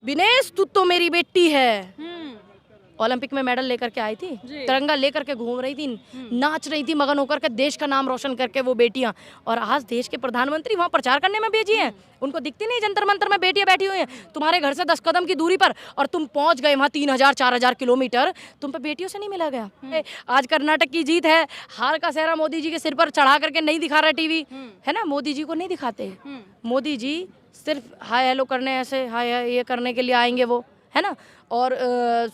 विनेश तू तो मेरी बेटी है। ओलंपिक में मेडल लेकर के आई थी, तिरंगा लेकर के घूम रही थी, नाच रही थी मगन होकर के, देश का नाम रोशन करके वो बेटियां। और आज देश के प्रधानमंत्री वहां प्रचार करने में भेजी हैं। उनको दिखती नहीं जंतर मंतर में बेटियां बैठी हुई हैं तुम्हारे घर से 10 कदम की दूरी पर, और तुम पहुंच गए वहां 3000-4000 किलोमीटर, तुम पे बेटियों से नहीं मिला गया। आज कर्नाटक की जीत है, हार का सेहरा मोदी जी के सिर पर चढ़ा करके नहीं दिखा रहा टीवी, है ना, मोदी जी को नहीं दिखाते। मोदी जी सिर्फ हाय हेलो करने, ऐसे हाय ये करने के लिए आएंगे वो, है ना, और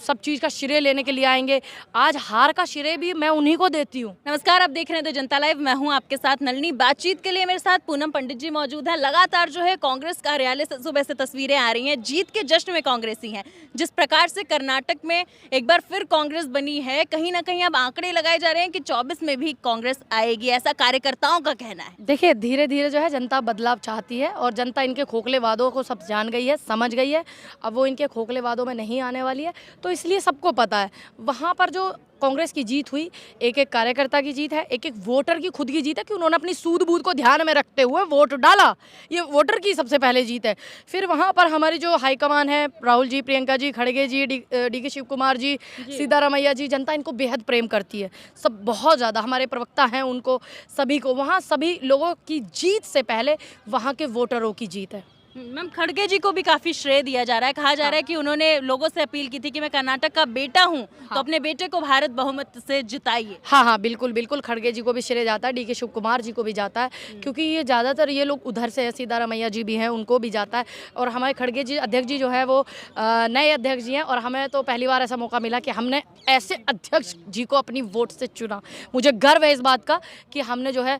सब चीज़ का श्रेय लेने के लिए आएंगे। आज हार का श्रेय भी मैं उन्हीं को देती हूँ। नमस्कार, आप देख रहे हैं तो जनता लाइव, मैं हूं आपके साथ नलिनी। बातचीत के लिए मेरे साथ पूनम पंडित जी मौजूद है। लगातार जो है कांग्रेस कार्यालय से सुबह से तस्वीरें आ रही हैं, जीत के जश्न में कांग्रेसी हैं। जिस प्रकार से कर्नाटक में एक बार फिर कांग्रेस बनी है, कहीं ना कहीं अब आंकड़े लगाए जा रहे हैं कि 24 में भी कांग्रेस आएगी, ऐसा कार्यकर्ताओं का कहना है। देखिए, धीरे धीरे जो है जनता बदलाव चाहती है, और जनता इनके खोखले वादों को सब जान गई है, समझ गई है। अब वो इनके खोखले वादों में नहीं आने वाली है, तो इसलिए सबको पता है। वहाँ पर जो कांग्रेस की जीत हुई, एक एक कार्यकर्ता की जीत है, एक एक वोटर की खुद की जीत है कि उन्होंने अपनी सूद बूद को ध्यान में रखते हुए वोट डाला। ये वोटर की सबसे पहले जीत है। फिर वहाँ पर हमारी जो हाईकमान है, राहुल जी, प्रियंका जी, खड़गे जी, डी के शिव कुमार जी, सीतारामैया जी, जनता इनको बेहद प्रेम करती है, सब बहुत ज़्यादा। हमारे प्रवक्ता हैं, उनको सभी को, वहाँ सभी लोगों की जीत से पहले वहाँ के वोटरों की जीत है। मैम, खड़गे जी को भी काफी श्रेय दिया जा रहा है। कहा जा रहा है कि उन्होंने लोगों से अपील की थी कि मैं कर्नाटक का बेटा हूं, तो अपने बेटे को भारत बहुमत से जिताइए। हाँ, बिल्कुल बिल्कुल, खड़गे जी को भी श्रेय जाता है, डी के शिव कुमार जी को भी जाता है, क्योंकि ये ज़्यादातर ये लोग उधर से है, सीतारामैया जी भी हैं, उनको भी जाता है। और हमारे खड़गे जी अध्यक्ष जी जो है वो नए अध्यक्ष जी हैं, और हमें तो पहली बार ऐसा मौका मिला कि हमने ऐसे अध्यक्ष जी को अपनी वोट से चुना। मुझे गर्व है इस बात का कि हमने जो है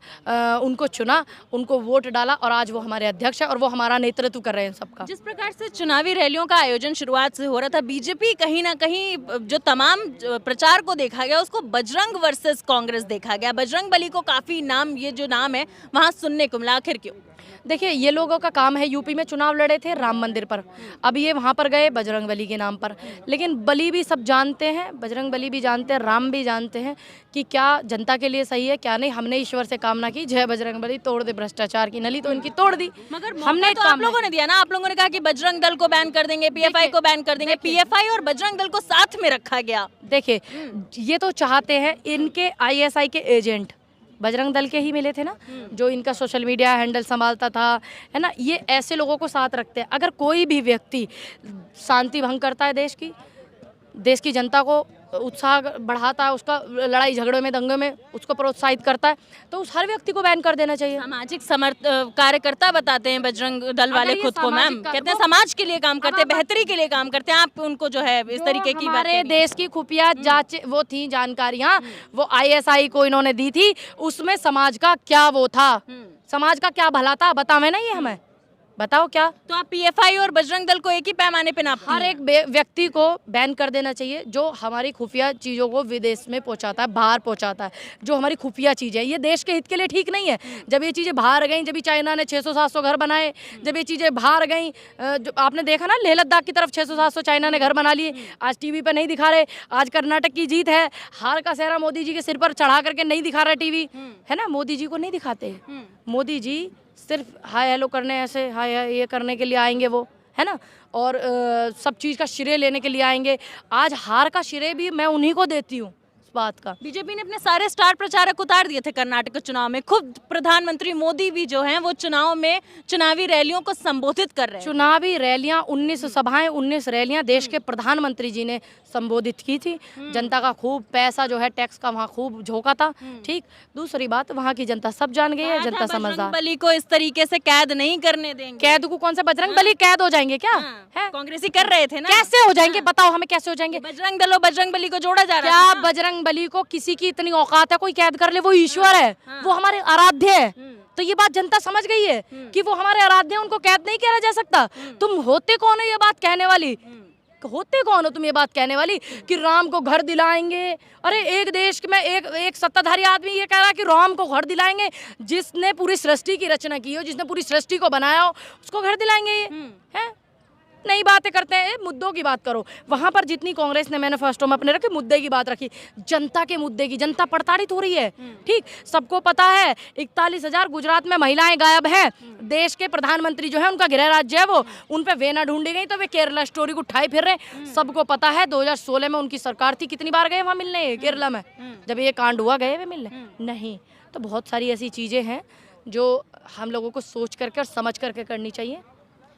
उनको चुना, उनको वोट डाला, और आज वो हमारे अध्यक्ष है और वो हमारा नेतृत्व कर रहे हैं सबका। जिस प्रकार से चुनावी रैलियों का आयोजन शुरुआत से हो रहा था, बीजेपी कहीं ना कहीं जो तमाम प्रचार को देखा गया उसको बजरंग वर्सेस कांग्रेस देखा गया। बजरंग बली को काफी नाम, ये जो नाम है वहां सुनने को मिला, आखिर क्यों? देखिए, ये लोगों का काम है, यूपी में चुनाव लड़े थे राम मंदिर पर, अब ये वहाँ पर गए बजरंग बली के नाम पर। लेकिन बली भी सब जानते हैं, बजरंग बली भी जानते हैं, राम भी जानते हैं कि क्या जनता के लिए सही है, क्या नहीं। हमने ईश्वर से कामना की, जय बजरंग बली, तोड़ दे भ्रष्टाचार की नली, तो इनकी तोड़ दी। मगर हमने तो आप लोगों ने दिया ना, आप लोगों ने कहा कि बजरंग दल को बैन कर देंगे, पीएफआई को बैन कर देंगे। पीएफआई और बजरंग दल को साथ में रखा गया। देखिए, ये तो चाहते हैं, इनके आईएसआई के एजेंट बजरंग दल के ही मिले थे ना, जो इनका सोशल मीडिया हैंडल संभालता था, है ना, ये ऐसे लोगों को साथ रखते हैं। अगर कोई भी व्यक्ति शांति भंग करता है, देश की जनता को उत्साह बढ़ाता है, उसका लड़ाई झगड़े में, दंगे में उसको प्रोत्साहित करता है, तो उस हर व्यक्ति को बैन कर देना चाहिए। सामाजिक कार्यकर्ता बताते हैं बजरंग दल वाले खुद को, मैम कहते हैं समाज के लिए काम करते हैं, बेहतरी के लिए काम करते हैं। आप उनको जो है इस तरीके की हमारे देश की खुफिया जांच वो थी, जानकारियां वो आईएसआई को इन्होंने दी थी, उसमें समाज का क्या वो था, समाज का क्या भला था, बतावे ना ये हमें, बताओ क्या। तो आप पीएफआई और बजरंग दल को एक ही पैमाने पे नापती हैं? हर एक व्यक्ति को बैन कर देना चाहिए जो हमारी खुफिया चीज़ों को विदेश में पहुंचाता है, बाहर पहुंचाता है, जो हमारी खुफिया चीज़ें हैं। ये देश के हित के लिए ठीक नहीं है। जब ये चीज़ें बाहर गई, जब चाइना ने 600-700 घर बनाए, जब ये चीज़ें बाहर गई, जो आपने देखा ना लेह लद्दाख की तरफ 600-700 चाइना ने घर बना लिए, आज टीवी पर नहीं दिखा रहे। आज कर्नाटक की जीत है, हार का सेहरा मोदी जी के सिर पर चढ़ा करके नहीं दिखा रहा टीवी, है ना, मोदी जी को नहीं दिखाते। मोदी जी सिर्फ हाय हेलो करने, ऐसे हाय ये करने के लिए आएंगे वो, है ना, और सब चीज़ का श्रेय लेने के लिए आएंगे। आज हार का श्रेय भी मैं उन्हीं को देती हूँ इस बात का। बीजेपी ने अपने सारे स्टार प्रचारक उतार दिए थे कर्नाटक के चुनाव में। खुद प्रधानमंत्री मोदी भी जो हैं वो चुनाव में चुनावी रैलियों को संबोधित कर रहे हैं। चुनावी रैलियां 19 सभाएं, 19 रैलियां देश के प्रधानमंत्री जी ने संबोधित की थी। जनता का खूब पैसा जो है टैक्स का वहाँ खूब झोंका था। ठीक, दूसरी बात, वहाँ की जनता सब जान गई है, जनता समझदार। बली को इस तरीके से कैद नहीं करने देंगे। कैद को कौन सा बजरंग बली कैद हो जाएंगे क्या? है कांग्रेसी कर रहे थे ना, कैसे हो जाएंगे बताओ हमें, कैसे हो जाएंगे? बजरंग दल और बजरंग बली को जोड़ा जा रहा क्या है। बजरंग बली को किसी की इतनी औकात है कोई कैद कर ले? वो ईश्वर है, वो हमारे आराध्य है। तो ये बात जनता समझ गई है कि वो हमारे आराध्य हैं, उनको कैद नहीं किया जा सकता। तुम होते कौन हो ये बात कहने वाली? होते कौन हो तुम ये बात कहने वाली कि राम को घर दिलाएंगे? अरे एक देश में एक सत्ताधारी आदमी ये कह रहा है कि राम को घर दिलाएंगे, जिसने पूरी सृष्टि की रचना की हो, जिसने पूरी सृष्टि को बनाया हो, उसको घर दिलाएंगे ये? है नई बातें करते हैं, मुद्दों की बात करो। वहां पर जितनी कांग्रेस ने मैनिफेस्टो में अपने रखे मुद्दे की बात रखी, जनता के मुद्दे की, जनता प्रताड़ित हो रही है। ठीक, सबको पता है 41,000 गुजरात में महिलाएं गायब हैं। देश के प्रधानमंत्री जो है, उनका गृह राज्य है वो, उन पे वे ना ढूंढी गई तो वे केरला स्टोरी को उठाए फिर रहे। सबको पता है 2016 में उनकी सरकार थी, कितनी बार गए वहां मिलने केरला में, जब ये कांड हुआ गए वे मिलने नहीं। तो बहुत सारी ऐसी चीजें हैं जो हम लोगों को सोच करके और समझ करके करनी चाहिए।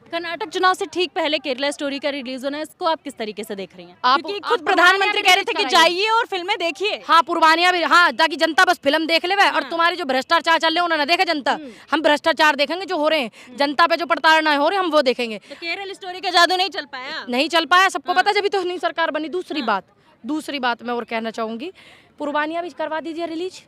कर्नाटक चुनाव से ठीक पहले केरला स्टोरी का रिलीज होना है, इसको आप किस तरीके से देख रही हैं? आप क्योंकि खुद प्रधानमंत्री कह रहे थे कि जाइए और फिल्में देखिए। हाँ, पुरवानिया भी, हाँ, ताकि जनता बस फिल्म देख ले। और तुम्हारी जो भ्रष्टाचार चल रहे हैं उन्होंने देखे जनता। हम भ्रष्टाचार देखेंगे जो हो रहे हैं, जनता पे जो प्रताड़ना हो रही है हम वो देखेंगे। तो केरल स्टोरी का जादू नहीं चल पाया, नहीं चल पाया, सबको पता, जब तो नई सरकार बनी। दूसरी बात मैं और कहना चाहूंगी, पुरवानिया भी करवा दीजिए रिलीज।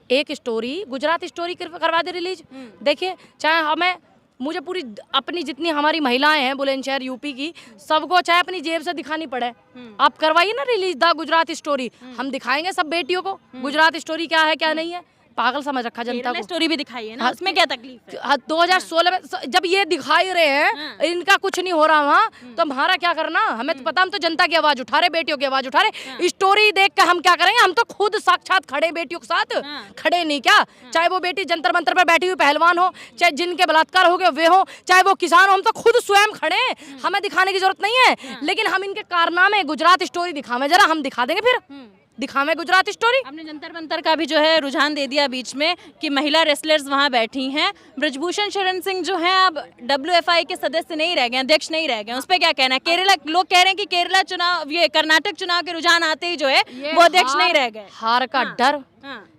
एक स्टोरी, गुजरात स्टोरी करवा दे रिलीज। देखिए, चाहे मुझे पूरी अपनी जितनी हमारी महिलाएं हैं बुलंदशहर यूपी की, सबको चाहे अपनी जेब से दिखानी पड़े, आप करवाइए ना रिलीज द गुजरात स्टोरी। हम दिखाएंगे सब बेटियों को गुजरात स्टोरी क्या है क्या नहीं है। पागल समझ रखा जनता को। स्टोरी भी दिखाई है ना, उसमें क्या तकलीफ है? 2016 में जब ये दिखाई रहे हैं, इनका कुछ नहीं हो रहा वहाँ, तो हमारा क्या करना? हमें तो पता, हम तो जनता की आवाज उठा रहे, बेटियों की आवाज उठा रहे। स्टोरी देख कर हम क्या करेंगे? हम तो खुद साक्षात खड़े बेटियों के साथ, खड़े नहीं क्या? चाहे वो बेटी जंतर मंतर पर बैठी हुई पहलवान हो, चाहे जिनके बलात्कार हो गए वे हो, चाहे वो किसान हो, हम तो खुद स्वयं खड़े हैं। हमें दिखाने की जरूरत नहीं है। लेकिन हम इनके कारनामे गुजरात स्टोरी दिखावे, जरा हम दिखा देंगे, फिर दिखावे गुजरात स्टोरी। आपने जंतर मंतर का भी जो है रुझान दे दिया बीच में कि महिला रेसलर्स वहां बैठी हैं। ब्रजभूषण शरण सिंह जो हैं अब WFI के सदस्य नहीं रह गए, अध्यक्ष नहीं रह गए, उस पर क्या कहना है? केरला लोग कह रहे हैं कि केरला चुनाव, ये कर्नाटक चुनाव के रुझान आते ही जो है वो अध्यक्ष नहीं रह गए। हार का डर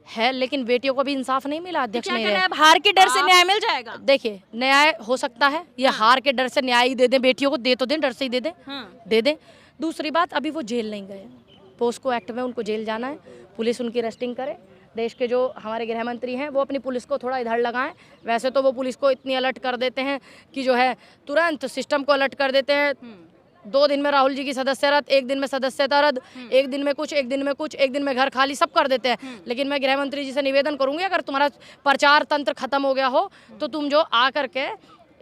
है, लेकिन बेटियों को भी इंसाफ नहीं मिला, अध्यक्ष नहीं रहे। अब हार के डर से न्याय मिल जाएगा? देखिए, न्याय हो सकता है, ये हार के डर से न्याय ही दे दें बेटियों को, दे तो दें, डर से ही दे दें। दूसरी बात, अभी वो जेल नहीं गए, पोस्को एक्ट में उनको जेल जाना है, पुलिस उनकी अरेस्टिंग करे। देश के जो हमारे गृह मंत्री हैं वो अपनी पुलिस को थोड़ा इधर लगाएं। वैसे तो वो पुलिस को इतनी अलर्ट कर देते हैं कि जो है तुरंत सिस्टम को अलर्ट कर देते हैं। 2 दिन में राहुल जी की सदस्य रद्द, 1 दिन में सदस्यता रद्द, 1 दिन में कुछ, 1 दिन में कुछ, 1 दिन में घर खाली, सब कर देते हैं। लेकिन मैं गृह मंत्री जी से निवेदन करूंगी, अगर तुम्हारा प्रचार तंत्र खत्म हो गया हो तो तुम जो आ करके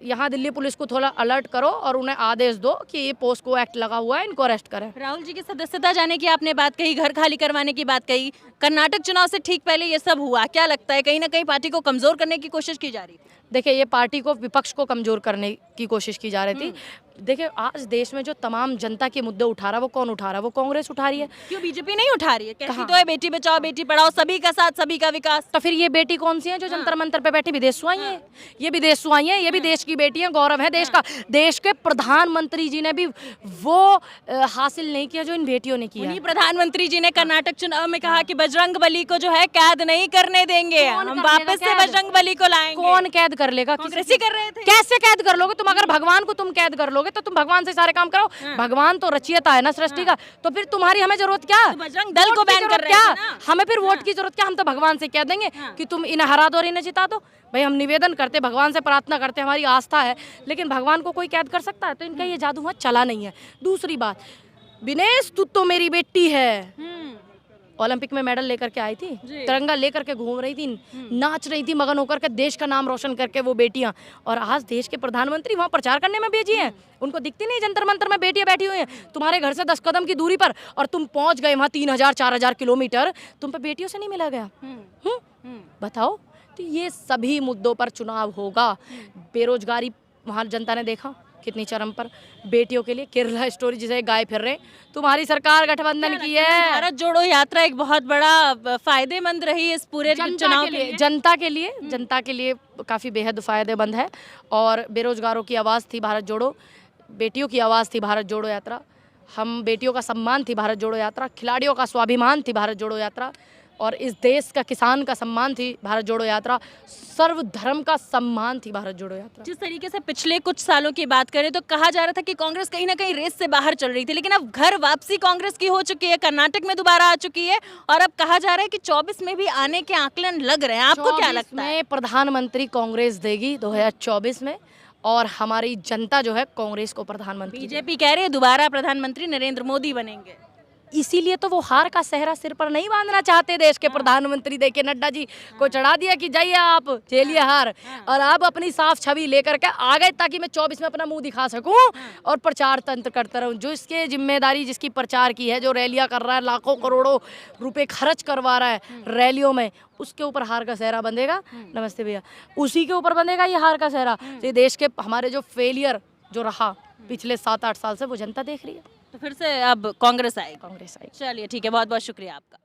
यहाँ दिल्ली पुलिस को थोड़ा अलर्ट करो और उन्हें आदेश दो कि ये पोस्को एक्ट लगा हुआ है, इनको अरेस्ट करें। राहुल जी की सदस्यता जाने की आपने बात कही, घर खाली करवाने की बात कही, कर्नाटक चुनाव से ठीक पहले ये सब हुआ, क्या लगता है कहीं ना कहीं पार्टी को कमजोर करने की कोशिश की जा रही थी? देखिए, ये पार्टी को, विपक्ष को कमजोर करने की कोशिश की जा रही थी। देखिए, आज देश में जो तमाम जनता के मुद्दे उठा रहा है वो कौन उठा रहा है? वो कांग्रेस उठा रही है। क्यों बीजेपी नहीं उठा रही है? कहती तो है बेटी बचाओ बेटी पढ़ाओ, सभी का साथ सभी का विकास। तो फिर ये बेटी कौन सी है जो जंतर मंतर पे बैठी? विदेश आई है, ये विदेश से आई है, ये भी देश की बेटी है, गौरव है देश का। देश के प्रधानमंत्री जी ने भी वो हासिल नहीं किया जो इन बेटियों ने किया। प्रधानमंत्री जी ने कर्नाटक चुनाव में कहा कि बजरंग बली को जो है कैद नहीं करने देंगे, हम वापस से बजरंग बली को लाएंगे। कौन कैद कर लेगा? कांग्रेसी कर रहे थे। कैसे कैद कर लोगे तुम? अगर भगवान को तुम कैद कर लोगे तो तुम भगवान से सारे काम करो। भगवान तो रचयिता है ना सृष्टि का, तो फिर तुम्हारी हमें जरूरत क्या? तो बजरंग दल को बैन कर रहे हैं ना? हमें फिर वोट की जरूरत क्या? हम तो भगवान से कह देंगे कि तुम इन्हें हरा दो और इन्हें जिता दो। भाई, हम निवेदन करते, भगवान से प्रार्थना करते, हमारी आस्था है, लेकिन भगवान को कोई कैद कर सकता है? तो इनका ये जादू वहाँ चला नहीं है। दूसरी बात, विनेश तू तो मेरी बेटी है, ओलंपिक में मेडल लेकर के आई थी, तिरंगा लेकर के घूम रही थी, नाच रही थी मगन होकर के, देश का नाम रोशन करके वो बेटियां। और आज देश के प्रधानमंत्री वहां प्रचार करने में भेजी हैं। उनको दिखती नहीं जंतर मंतर में बेटियां बैठी हुई हैं तुम्हारे घर से 10 कदम की दूरी पर, और तुम पहुंच गए वहां 3000-4000 किलोमीटर, तुम पे बेटियों से नहीं मिला गया? बताओ। तो ये सभी मुद्दों पर चुनाव होगा। बेरोजगारी वहाँ जनता ने देखा कितनी चरम पर, बेटियों के लिए केरला स्टोरी जिसे गाय फिर रहे, तुम्हारी सरकार गठबंधन की है। भारत जोड़ो यात्रा एक बहुत बड़ा फायदेमंद रही इस पूरे चुनाव के लिए, जनता के लिए काफ़ी बेहद फायदेमंद है। और बेरोजगारों की आवाज़ थी भारत जोड़ो, बेटियों की आवाज़ थी भारत जोड़ो यात्रा, हम बेटियों का सम्मान थी भारत जोड़ो यात्रा, खिलाड़ियों का स्वाभिमान थी भारत जोड़ो यात्रा, और इस देश का किसान का सम्मान थी भारत जोड़ो यात्रा, सर्वधर्म का सम्मान थी भारत जोड़ो यात्रा। जिस तरीके से पिछले कुछ सालों की बात करें तो कहा जा रहा था कि कांग्रेस कहीं ना कहीं रेस से बाहर चल रही थी, लेकिन अब घर वापसी कांग्रेस की हो चुकी है, कर्नाटक में दोबारा आ चुकी है, और अब कहा जा रहा है कि 24 में भी आने के आकलन लग रहे हैं। आपको क्या लगता है? प्रधानमंत्री कांग्रेस देगी 2024 में, और हमारी जनता जो है कांग्रेस को प्रधानमंत्री। बीजेपी कह रही है दोबारा प्रधानमंत्री नरेंद्र मोदी बनेंगे। इसीलिए तो वो हार का सेहरा सिर पर नहीं बांधना चाहते देश के प्रधानमंत्री। देखिए नड्डा जी को चढ़ा दिया कि जाइए आप झेलिए हार, और अब अपनी साफ छवि लेकर के आ गए ताकि मैं 24 में अपना मुंह दिखा सकूं और प्रचार तंत्र करता रहूं। जो इसके जिम्मेदारी जिसकी प्रचार की है, जो रैलियां कर रहा है, लाखों करोड़ों रुपए खर्च करवा रहा है रैलियों में, उसके ऊपर हार का सेहरा बंधेगा। नमस्ते भैया, उसी के ऊपर बंधेगा ये हार का सेहरा। ये देश के हमारे जो फेलियर जो रहा पिछले 7-8 साल से, वो जनता देख रही है। तो फिर से अब कांग्रेस आएगी। कांग्रेस आई। चलिए ठीक है, बहुत बहुत शुक्रिया आपका।